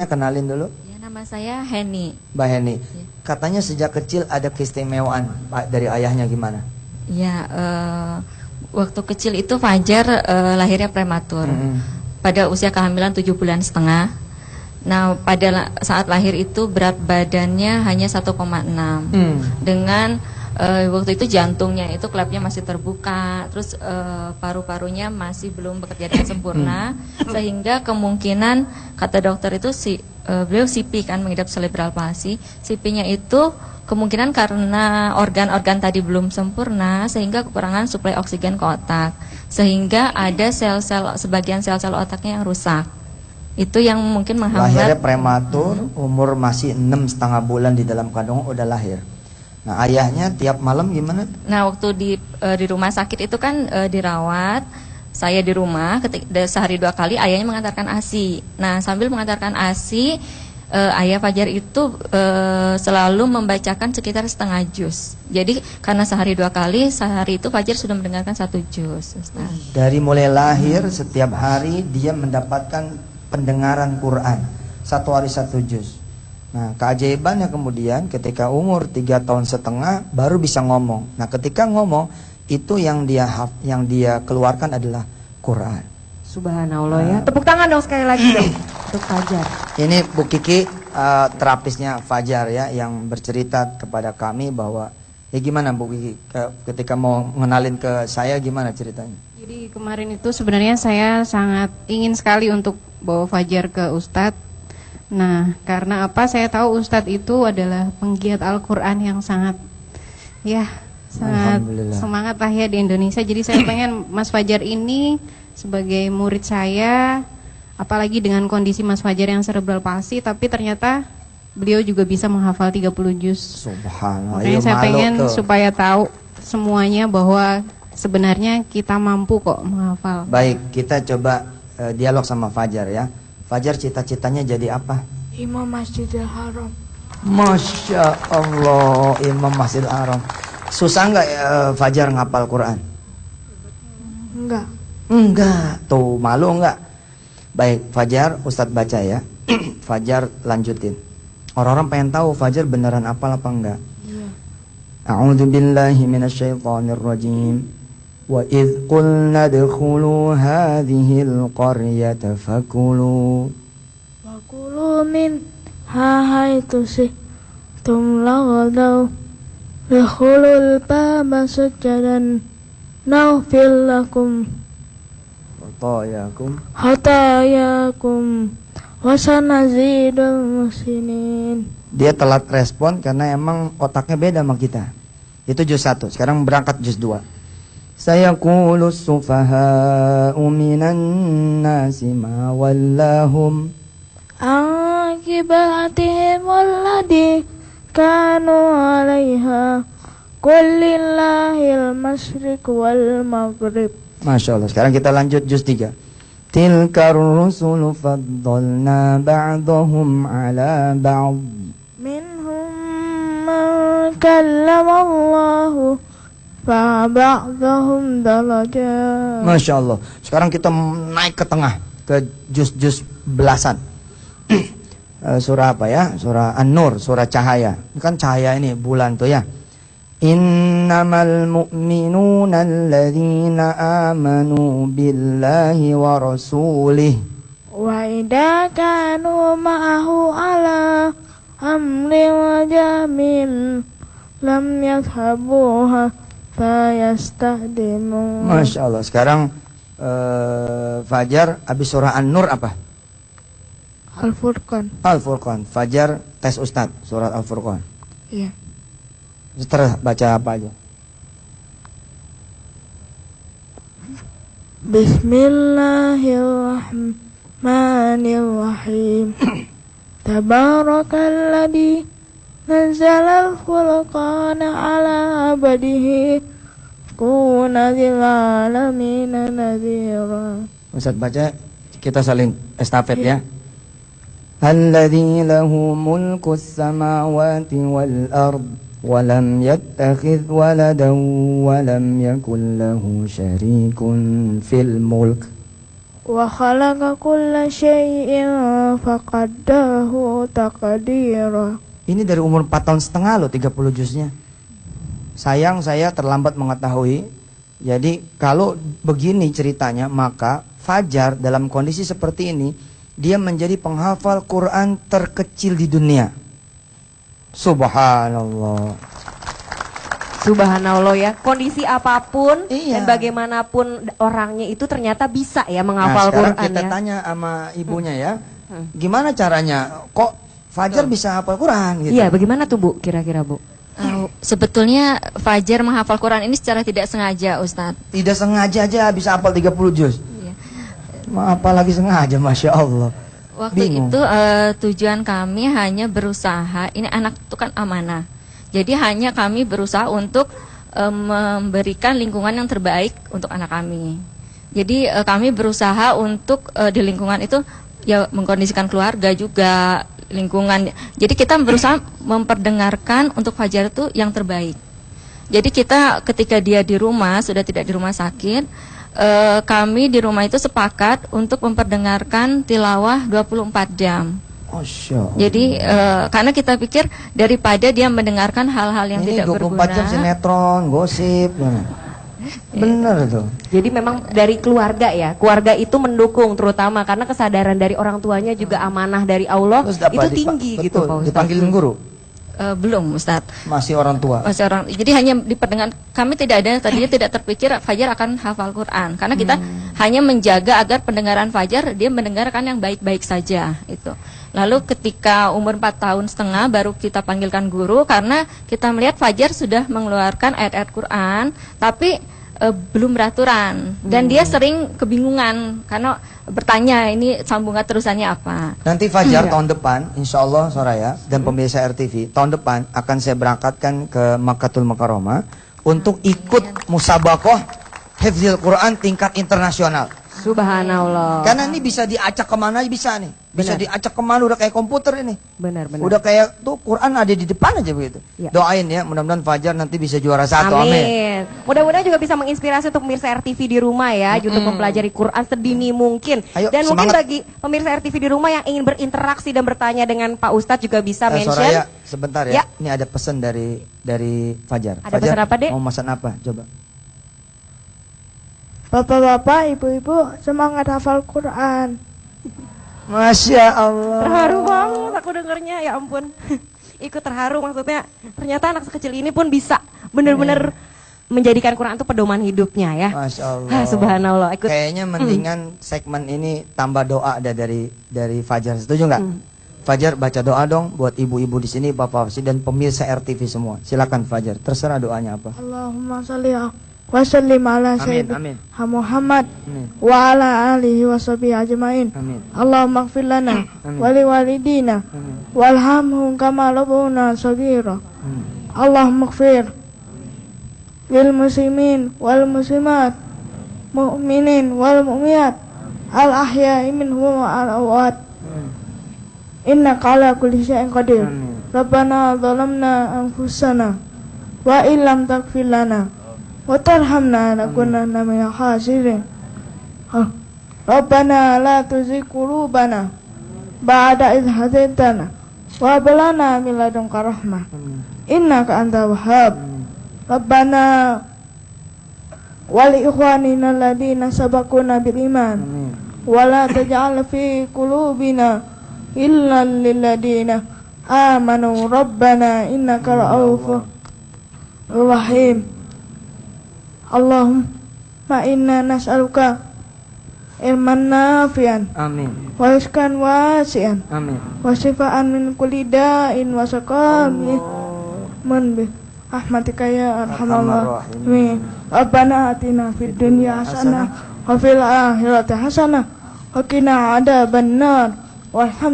Kenalin dulu. Ya, nama saya Heni. Mbak Heni. Ya. Katanya sejak kecil ada keistimewaan dari ayahnya gimana? Ya, waktu kecil itu Fajar lahirnya prematur. Pada usia kehamilan 7,5 bulan. Nah, pada saat lahir itu berat badannya hanya 1,6. Dengan waktu itu jantungnya itu klepnya masih terbuka, terus paru-parunya masih belum bekerja dengan sempurna, sehingga kemungkinan kata dokter itu beliau CP kan, mengidap cerebral palsy. CP-nya itu kemungkinan karena organ-organ tadi belum sempurna sehingga kekurangan suplai oksigen ke otak, sehingga ada sebagian sel-sel otaknya yang rusak. Itu yang mungkin menghambat. Lahirnya prematur, umur masih 6,5 bulan di dalam kandungan udah lahir. Nah, ayahnya tiap malam gimana? Nah, waktu di rumah sakit itu kan dirawat, saya di rumah sehari 2 kali, ayahnya mengantarkan ASI. Nah, sambil mengantarkan ASI, ayah Fajar itu selalu membacakan sekitar setengah juz. Jadi karena sehari 2 kali, sehari itu Fajar sudah mendengarkan 1 juz. Dari mulai lahir setiap hari dia mendapatkan pendengaran Quran, 1 hari 1 juz. Nah, keajaibannya kemudian ketika umur 3,5 tahun baru bisa ngomong. Nah, ketika ngomong itu yang dia keluarkan adalah Quran. Subhanallah ya. Tepuk tangan dong sekali lagi dong untuk Fajar. Ini Bu Kiki terapisnya Fajar ya, yang bercerita kepada kami bahwa gimana Bu Kiki ketika mau ngenalin ke saya, gimana ceritanya? Jadi kemarin itu sebenarnya saya sangat ingin sekali untuk bawa Fajar ke Ustadz. Nah, karena apa? Saya tahu Ustadz itu adalah penggiat Al-Quran yang sangat semangat lah ya di Indonesia. Jadi saya pengen Mas Fajar ini sebagai murid saya, apalagi dengan kondisi Mas Fajar yang cerebral palsy, tapi ternyata beliau juga bisa menghafal 30 juz. Subhanallah. Makanya saya pengen supaya tahu semuanya bahwa sebenarnya kita mampu kok menghafal. Baik, kita coba dialog sama Fajar ya. Fajar cita-citanya jadi apa? Imam Masjidil Haram. Masya Allah, Imam Masjidil Haram. Susah nggak Fajar ngapal Quran? Enggak. Enggak, tuh malu enggak? Baik, Fajar, Ustadz baca ya. Fajar lanjutin. Orang-orang pengen tahu Fajar beneran apal apa enggak? Iya. A'udzu billahi minasyaitonir rajim. Wa idh qulna dkhulu hadhil qaryata fakulu min haitsu si'tum laghadaw dkhulul baba sujadan naghfir lakum hatayakum wa sanazidul muhsinin. Dia telat respon karena emang otaknya beda sama kita. Itu juz 1. Sekarang berangkat juz 2. Sayaqulu as-sufaha'u minan nasi ma wallahum akibatihim alladhi kanu 'alaiha qul lillahil masyriq wal maghrib. Masya Allah. Sekarang kita lanjut juz 3. Tilkar rusulu faddalna ba'dahum 'ala ba'd minhum man kallama Allahu fa'ba'dahum darajat. Masya Allah. Sekarang kita naik ke tengah, ke juz-juz belasan. Surah apa ya? Surah An-Nur, surah cahaya. Ini kan cahaya ini, bulan tuh ya. Innamal mu'minuna alladzina amanu billahi wa rasulih wa idza kanu ma'ahu ala amrin jamin lam yadhhabuha fayastahdimu. Masya Allah. Sekarang Fajar habis surah An-Nur apa? Al-Furqan. Al-Furqan. Fajar tes Ustadz surat Al-Furqan. Iya. Terus baca apa aja? Bismillahirrahmanirrahim. Tabarakalladzi nazzalal furqana ala abdihi kuna lil alamin nadhira. Ustaz baca, kita saling estafet ya. Alladzi lahu mulkus samawati wal ard wa lam yattakhidh waladan wa lam yakul lahu syarikun fil mulk وخلق كل شيء فقدره تقديرا. Ini dari umur 4 tahun setengah loh 30 juznya. Sayang saya terlambat mengetahui. Jadi kalau begini ceritanya, maka Fajar dalam kondisi seperti ini, dia menjadi penghafal Quran terkecil di dunia. Subhanallah. Subhanallah ya, kondisi apapun Iya. dan bagaimanapun orangnya itu ternyata bisa ya menghafal Sekarang Quran kita ya. tanya sama ibunya ya, gimana caranya? Kok Fajar bisa hafal Quran gitu? Iya, bagaimana tuh Bu kira-kira Bu? Sebetulnya Fajar menghafal Quran ini secara tidak sengaja, Ustadz. Tidak sengaja aja bisa hafal 30 juz. Iya. Apalagi sengaja, Masya Allah. Waktu Bingung. itu tujuan kami hanya berusaha, ini anak itu kan amanah. Jadi hanya kami berusaha untuk memberikan lingkungan yang terbaik untuk anak kami. Jadi kami berusaha untuk di lingkungan itu ya mengkondisikan keluarga juga, lingkungan. Jadi kita berusaha memperdengarkan untuk Fajar itu yang terbaik. Jadi kita ketika dia di rumah, sudah tidak di rumah sakit, kami di rumah itu sepakat untuk memperdengarkan tilawah 24 jam. Masya Allah. Jadi karena kita pikir daripada dia mendengarkan hal-hal yang Ini tidak 24 berguna. jam sinetron, gosip. Bener tuh. Jadi memang dari keluarga ya, keluarga itu mendukung terutama karena kesadaran dari orang tuanya juga amanah dari Allah Terus apa, itu tinggi gitu betul, Pak Ustadz. dipanggilin guru? Belum, Ustadz. Masih orang tua. Masih orang. Jadi hanya diperdengar. Kami tidak ada tadinya tidak terpikir Fajar akan hafal Quran karena kita hanya menjaga agar pendengaran Fajar dia mendengarkan yang baik-baik saja itu. Lalu ketika umur 4 tahun setengah baru kita panggilkan guru karena kita melihat Fajar sudah mengeluarkan ayat-ayat Quran tapi belum beraturan dan dia sering kebingungan karena bertanya ini sambungan terusannya apa. Nanti Fajar tahun depan, insya Allah Soraya dan pemirsa RTV, tahun depan akan saya berangkatkan ke Makkatul Mukarramah untuk ikut musabakoh Hifdzil Quran tingkat internasional. Subhanallah. Karena ini bisa diacak kemana bisa nih. Bisa Benar. diacak kemana, udah kayak komputer ini. Benar-benar. Udah kayak tuh Quran ada di depan aja begitu. Ya. Doain ya, mudah-mudahan Fajar nanti bisa juara 1. Amin. Amin. Mudah-mudahan juga bisa menginspirasi untuk pemirsa RTV di rumah ya, untuk mempelajari Quran sedini mungkin. Ayo, Dan mungkin semangat. bagi pemirsa RTV di rumah yang ingin berinteraksi dan bertanya dengan Pak Ustadz juga bisa mention. Soraya, sebentar ya. Ya. Ini ada pesan dari Fajar. Ada Fajar, pesan apa, Dek? mau pesan apa? Coba. Bapak-bapak, ibu-ibu, semangat hafal Quran. Masya Allah. Terharu banget aku dengernya, ya ampun. Ikut terharu maksudnya. Ternyata anak sekecil ini pun bisa benar-benar menjadikan Quran itu pedoman hidupnya ya. Masya Allah. Subhanallah. Ikut. Kayaknya mendingan segmen ini tambah doa ada dari Fajar. Setuju nggak? Fajar baca doa dong buat ibu-ibu di sini, bapak dan pemirsa RTV semua. Silakan Fajar. Terserah doanya apa. Allahumma salli wa sallim ala Amin, sayyidina amin. Muhammad Amin. wa ala alihi wa sahbihi ajmain. Amin. Allahumma ighfir lana Amin. wa liwalidina Amin. warhamhum kama rabbuna shaghira. Amin. Allahumma ighfir lil muslimin wal muslimat, mu'minin wal mu'minat, al ahya'i minhum wa al amwat. Innaka ala kulli syai'in qadir. Amin. Rabbana zalamna anfusana wa illam taghfir lana wa tarhamna lanakunanna minal khasirin. Rabbana la tuzigh qulubana ba'da idh hadaitana wa hab lana min ladunka rahmah innaka antal wahhab. Rabbana wa li ikhwanina alladhina sabaquna bil iman Amin. wa la taj'al fi qulubina illa lil ladina amanu rabbana innaka ra'ufur rahim. Allahumma inna nas'aluka ilman nafi'an Amin. wa rizqan wasi'an Amin. wa shifaan min kulli da'in wa saqamin man bi rahmatika ya arhamar rahimin. Rabbana atina fid dunya hasanah wa fil akhirati hasanah wa qina adzabannar. Walhamdulillah.